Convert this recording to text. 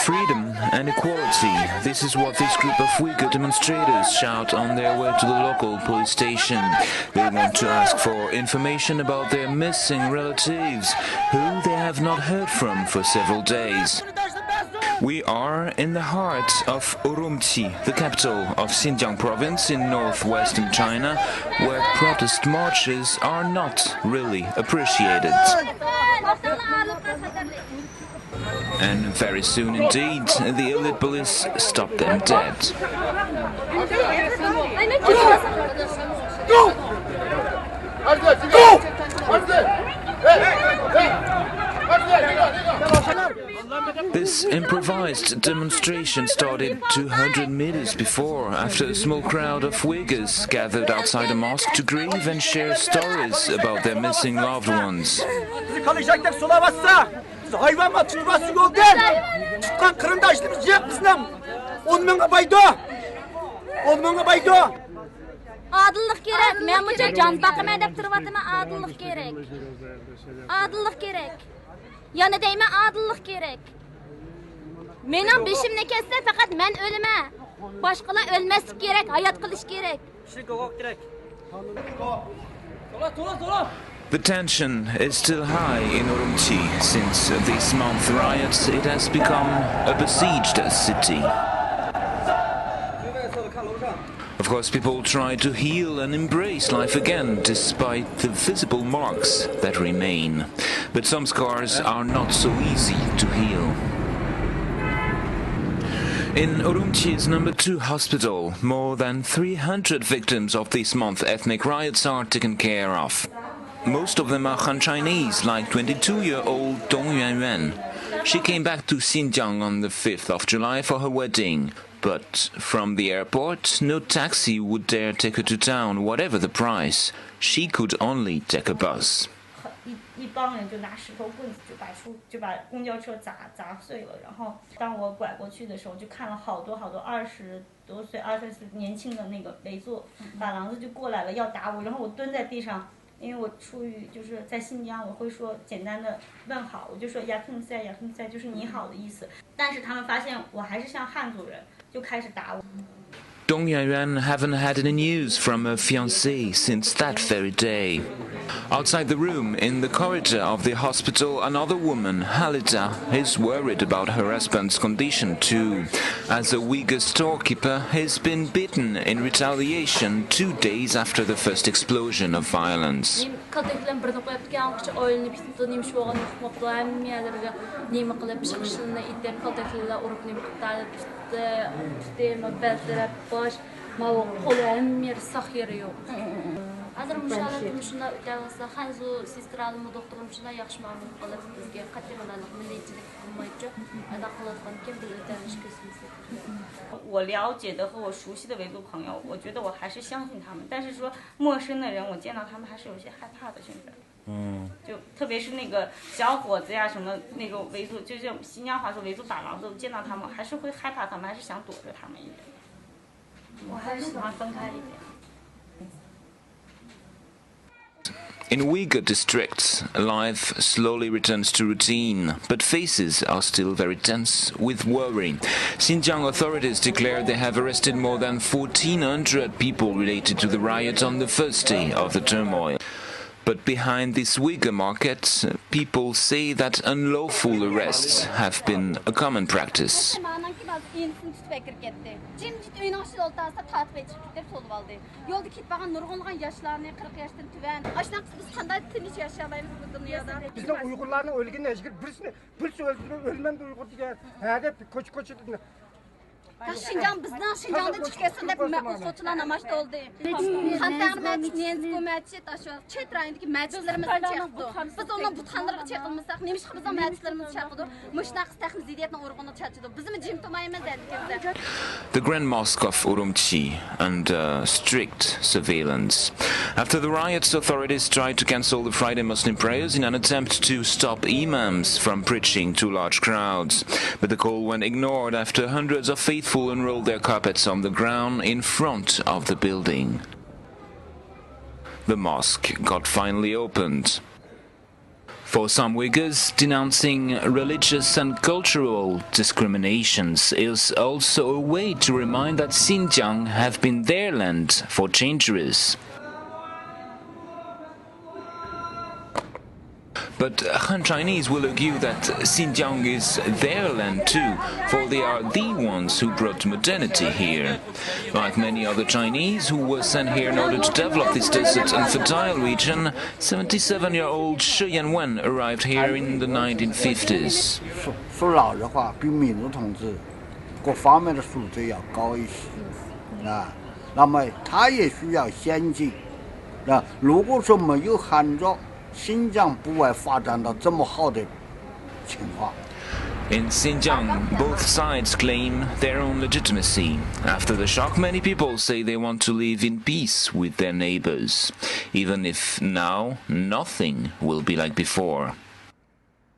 Freedom and equality. This is what this group of Uyghur demonstrators shout on their way to the local police station. They want to ask for information about their missing relatives, who they have not heard from for several days. We are in the heart of Urumqi, the capital of Xinjiang province in northwestern China, where protest marches are not really appreciated. And very soon indeed, the elite police stopped them dead. This improvised demonstration started 200 meters before, after a small crowd of Uyghurs gathered outside a mosque to grieve and share stories about their missing loved ones. Adıllık gerek. Men bunca can bakıma dep turvatıma adıllık gerek. Adıllık gerek. Yani deyme adıllık gerek. Menin beşimni kesse fakat men ölüme. Başkalar ölmeslik gerek, hayat kılış gerek. The tension is still high in Urumqi. Since this month's riots, it has become a besieged city. Of course, people try to heal and embrace life again, despite the visible marks that remain. But some scars are not so easy to heal. In Urumqi's number 2 hospital, more than 300 victims of this month's ethnic riots are taken care of. Most of them are Han Chinese, like 22-year-old Dong Yuanyuan. She came back to Xinjiang on the 5th of July for her wedding. But from the airport, no taxi would dare take her to town, whatever the price. She could only take a bus. 一帮人就拿石头棍子就把公交车砸碎了，然后当我拐过去的时候，就看了好多20多岁、20岁年轻的那个围坐把郎子就过来了要打我，然后我蹲在地上，因为我出于就是在新疆我会说简单的问好，我就说雅克姆塞雅克姆塞就是你好的意思，但是他们发现我还是像汉族人，就开始打我。 Dong Yuanyuan haven't had any news from her fiancé since that very day. Outside the room, in the corridor of the hospital, another woman, Halida, is worried about her husband's condition too. As a Uyghur storekeeper, he's been beaten in retaliation 2 days after the first explosion of violence. Hazır müşahede şuna ötəğizdə xanzu sistralımı doktorum şuna yaxşı məmur qılıb bizə kategorik milliyetçilik qılmayıcı ada qılatqan kim bir ötəğiş kösümüzü. 我了解的和我熟悉的维族朋友，我觉得我还是相信他们，但是说陌生的人，我见到他们还是有些害怕的，现在。就特别是那个小伙子呀，什么那种维族，就是新疆话说维族把郎子，见到他们还是会害怕他们，还是想躲着他们一点。我还是喜欢分开一点。 In Uyghur districts, life slowly returns to routine, but faces are still very tense with worry. Xinjiang authorities declare they have arrested more than 1,400 people related to the riot on the first day of the turmoil. But behind this Uyghur market, people say that unlawful arrests have been a common practice. Şinjan bizden Şinjan'da çıkıyorsun hep soçulan amaçta oldu. Kantar meclis, Niyazgı meclis, Çet rayındaki meclislerimizden çekti. Biz onun butanlarına çekilmişsek, neymiş ki bizim meclislerimiz çekti. Müşnaqs texmiz zidiyetine uğruna çekti. Bizim cim tumayımız dedik. The Grand Mosque of Urumqi under strict surveillance. After the riots, authorities tried to cancel the Friday Muslim prayers in an attempt to stop imams from preaching to large crowds. But the call went ignored after hundreds of faithful unrolled their carpets on the ground in front of the building. The mosque got finally opened. For some Uyghurs, denouncing religious and cultural discriminations is also a way to remind that Xinjiang have been their land for centuries. But Han Chinese will argue that Xinjiang is their land too, for they are the ones who brought modernity here. Like many other Chinese who were sent here in order to develop this desert and fertile region, 77-year-old Shi Yanwen arrived here in the 1950s. 说老实话，比民族统治各方面的素质要高一些啊。那么他也需要先进啊。如果说没有汉族， 新疆不会发展到这么好的情况。 In Xinjiang, both sides claim their own legitimacy. After the shock, many people say they want to live in peace with their neighbors, even if now nothing will be like before.